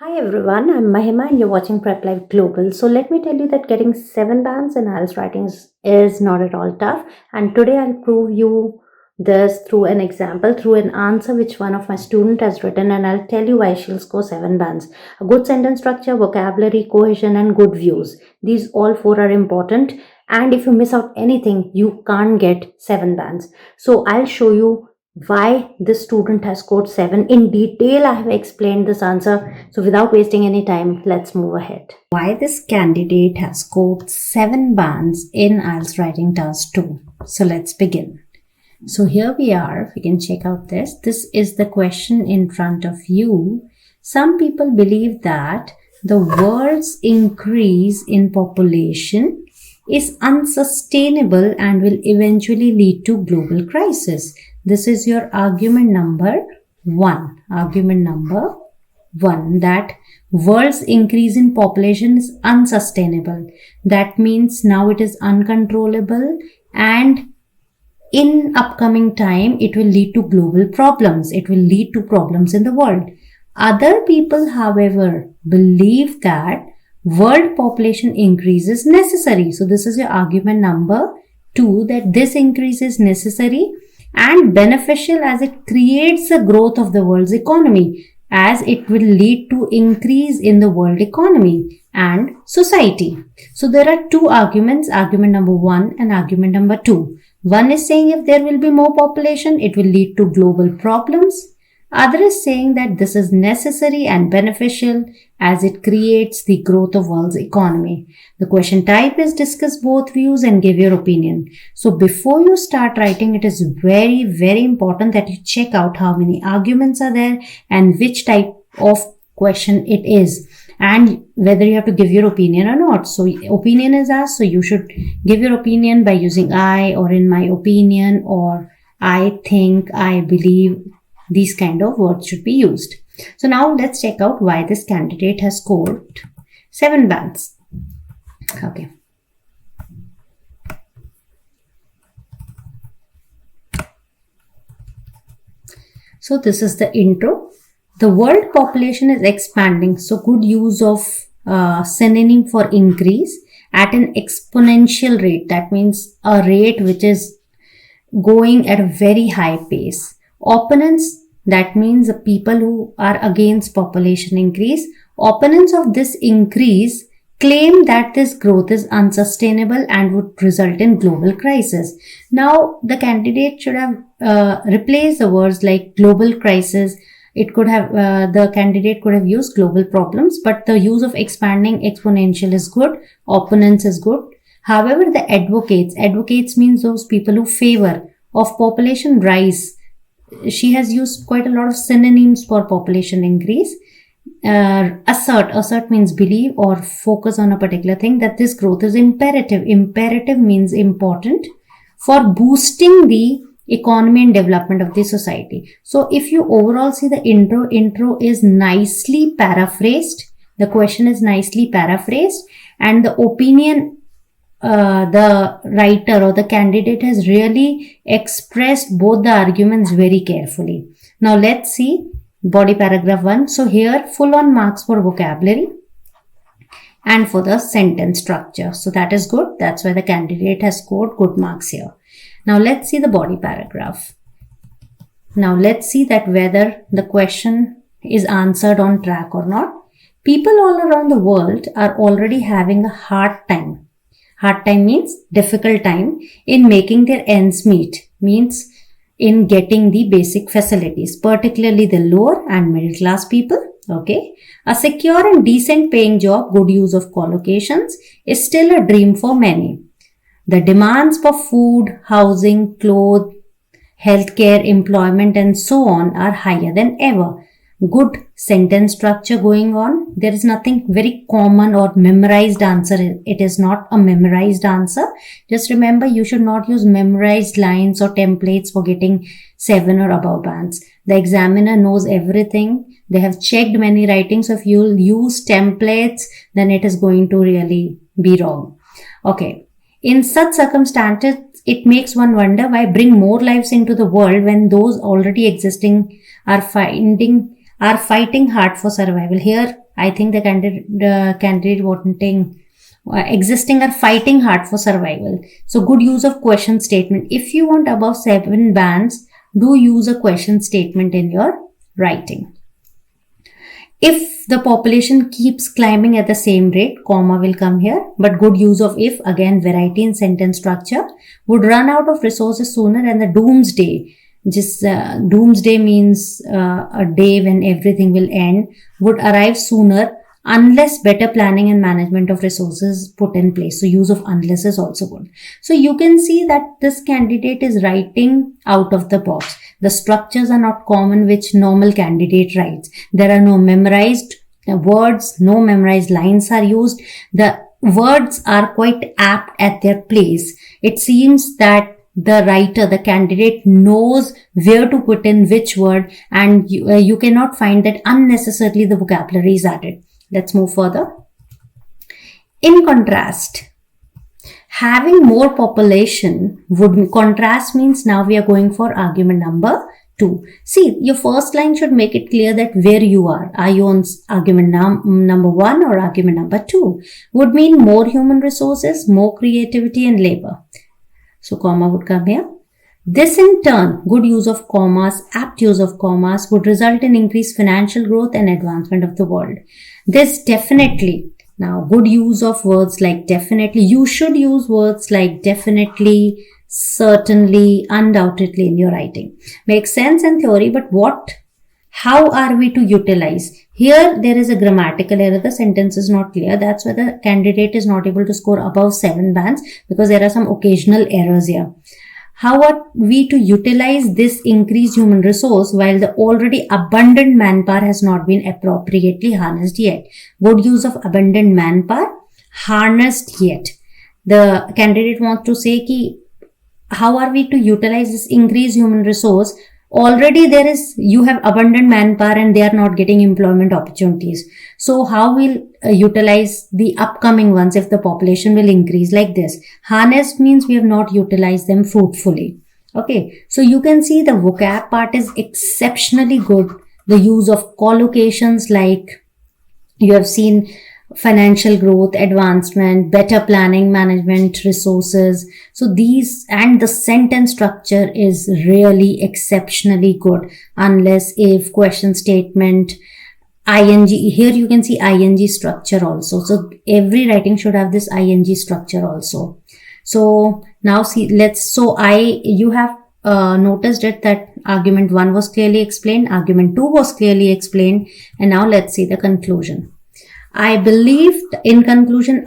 Hi everyone, I'm Mahima and you're watching Prep Life Global. So let me tell you that getting 7 bands in IELTS writings is not at all tough. And today I'll prove you this through an example, through an answer which one of my student has written, and I'll tell you why she'll score 7 bands. A good sentence structure, vocabulary, cohesion, and good views. These all four are important. And if you miss out anything, you can't get 7 bands. So I'll show you why this student has scored 7 in detail. I have explained this answer, so without wasting any time, let's move ahead. Why this candidate has scored 7 bands in IELTS Writing Task 2. So let's begin. So here we are, we can check out this. This is the question in front of you. Some people believe that the world's increase in population is unsustainable and will eventually lead to global crisis. This is your argument number 1. Argument number 1, that world's increase in population is unsustainable. That means now it is uncontrollable, and in upcoming time it will lead to global problems. It will lead to problems in the world. Other people, however, believe that world population increase is necessary. So this is your argument number 2, that this increase is necessary and beneficial as it creates a growth of the world's economy, as it will lead to increase in the world economy and society. So there are two arguments, argument number 1 and argument number 2. One is saying if there will be more population, it will lead to global problems. Other is saying that this is necessary and beneficial as it creates the growth of world's economy. The question type is discuss both views and give your opinion. So before you start writing, it is very, very important that you check out how many arguments are there and which type of question it is, and whether you have to give your opinion or not. So opinion is asked, so you should give your opinion by using I, or in my opinion, or I think, I believe. These kind of words should be used. So now let's check out why this candidate has scored 7 bands. Okay. So this is the intro. The world population is expanding. So good use of synonym for increase at an exponential rate. That means a rate which is going at a very high pace. Opponents, that means the people who are against population increase. Opponents of this increase claim that this growth is unsustainable and would result in global crisis. Now, the candidate should have replaced the words like global crisis. It could have, the candidate could have used global problems, but the use of expanding exponential is good. Opponents is good. However, the advocates means those people who favor of population rise. She has used quite a lot of synonyms for population increase. Assert means believe or focus on a particular thing, that this growth is imperative. Imperative means important for boosting the economy and development of the society. So if you overall see the intro is nicely paraphrased. The question is nicely paraphrased, and the opinion the writer or the candidate has really expressed both the arguments very carefully. Now let's see body paragraph 1. So here full on marks for vocabulary and for the sentence structure. So that is good. That's why the candidate has scored good marks here. Now let's see the body paragraph. Now let's see that whether the question is answered on track or not. People all around the world are already having a hard time. Hard time means difficult time in making their ends meet, means in getting the basic facilities, particularly the lower and middle class people. Okay. A secure and decent paying job, good use of collocations is still a dream for many. The demands for food, housing, clothes, healthcare, employment and so on are higher than ever. Good sentence structure going on. There is nothing very common or memorized answer. It is not a memorized answer. Just remember, you should not use memorized lines or templates for getting 7 or above bands. The examiner knows everything. They have checked many writings. So if you'll use templates, then it is going to really be wrong. Okay. In such circumstances, it makes one wonder why bring more lives into the world when those already existing are are fighting hard for survival. Here, I think the candidate wanting existing are fighting hard for survival. So good use of question statement. If you want above 7 bands, do use a question statement in your writing. If the population keeps climbing at the same rate, comma will come here. But good use of if, again, variety in sentence structure, would run out of resources sooner, and the doomsday, doomsday means a day when everything will end, would arrive sooner unless better planning and management of resources put in place. So use of unless is also good. So you can see that this candidate is writing out of the box. The structures are not common which normal candidate writes. There are no memorized words, no memorized lines are used. The words are quite apt at their place. It seems that the writer, the candidate knows where to put in which word, and you cannot find that unnecessarily the vocabulary is added. Let's move further. In contrast, having more population would contrast means now we are going for argument number 2. See, your first line should make it clear that where you are. Are you on argument number 1 or argument number 2? Would mean more human resources, more creativity and labor. So comma would come here. This in turn, good use of commas, apt use of commas would result in increased financial growth and advancement of the world. This definitely, now good use of words like definitely, you should use words like definitely, certainly, undoubtedly in your writing. Makes sense in theory, but how are we to utilize? Here there is a grammatical error, the sentence is not clear. That's why the candidate is not able to score above 7 bands, because there are some occasional errors here. How are we to utilize this increased human resource while the already abundant manpower has not been appropriately harnessed yet? Good use of abundant manpower, harnessed yet. The candidate wants to say how are we to utilize this increased human resource? Already you have abundant manpower and they are not getting employment opportunities. So how will utilize the upcoming ones if the population will increase like this? Harnessed means we have not utilized them fruitfully. Okay. So you can see the vocab part is exceptionally good. The use of collocations like you have seen financial growth, advancement, better planning, management, resources. So these and the sentence structure is really exceptionally good. Unless, if, question statement, ing. Here you can see ing structure also. So every writing should have this ing structure also. So now see, you have noticed it that argument 1 was clearly explained, argument 2 was clearly explained, and now let's see the conclusion. I believed in conclusion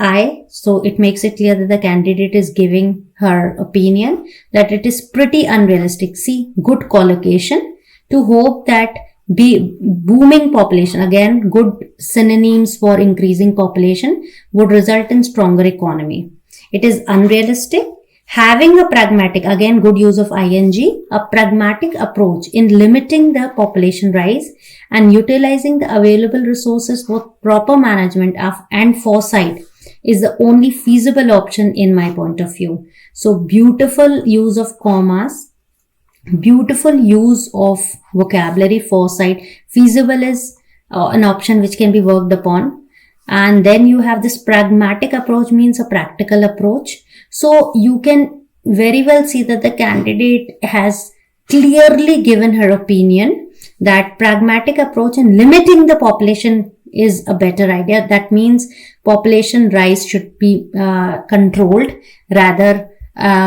so it makes it clear that the candidate is giving her opinion that it is pretty unrealistic. See, good collocation to hope that booming population, again, good synonyms for increasing population, would result in stronger economy. It is unrealistic. Having a pragmatic, again, good use of ing, a pragmatic approach in limiting the population rise and utilizing the available resources for proper management and foresight is the only feasible option in my point of view. So beautiful use of commas, beautiful use of vocabulary, foresight. Feasible is an option which can be worked upon. And then you have this pragmatic approach, means a practical approach. So you can very well see that the candidate has clearly given her opinion that pragmatic approach in limiting the population is a better idea. That means population rise should be controlled rather.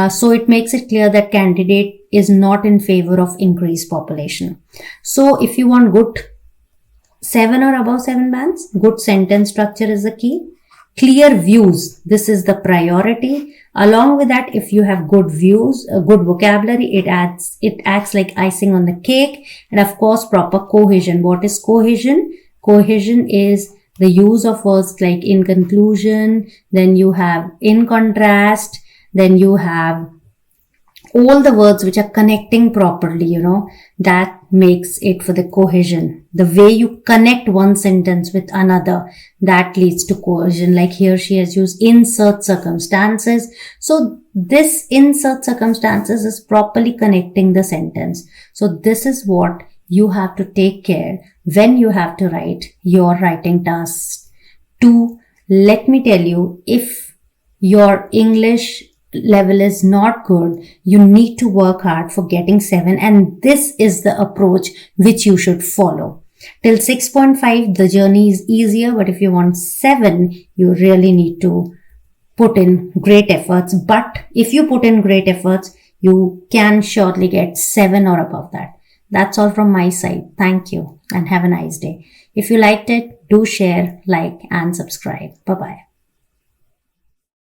So it makes it clear that candidate is not in favor of increased population. So if you want good 7 or above 7 bands, good sentence structure is the key. Clear views, this is the priority. Along with that, if you have good views, good vocabulary, it acts like icing on the cake. And of course, proper cohesion. What is cohesion? Cohesion is the use of words like in conclusion, then you have in contrast, then you have all the words which are connecting properly, that makes it for the cohesion. The way you connect one sentence with another, that leads to cohesion. Like here she has used insert circumstances. So this insert circumstances is properly connecting the sentence. So this is what you have to take care when you have to write your writing tasks. 2. Let me tell you, if your English level is not good, you need to work hard for getting 7, and this is the approach which you should follow. Till 6.5, the journey is easier, but if you want 7, you really need to put in great efforts. But if you put in great efforts, you can surely get 7 or above that. That's all from my side. Thank you and have a nice day. If you liked it, do share, like, and subscribe. Bye-bye.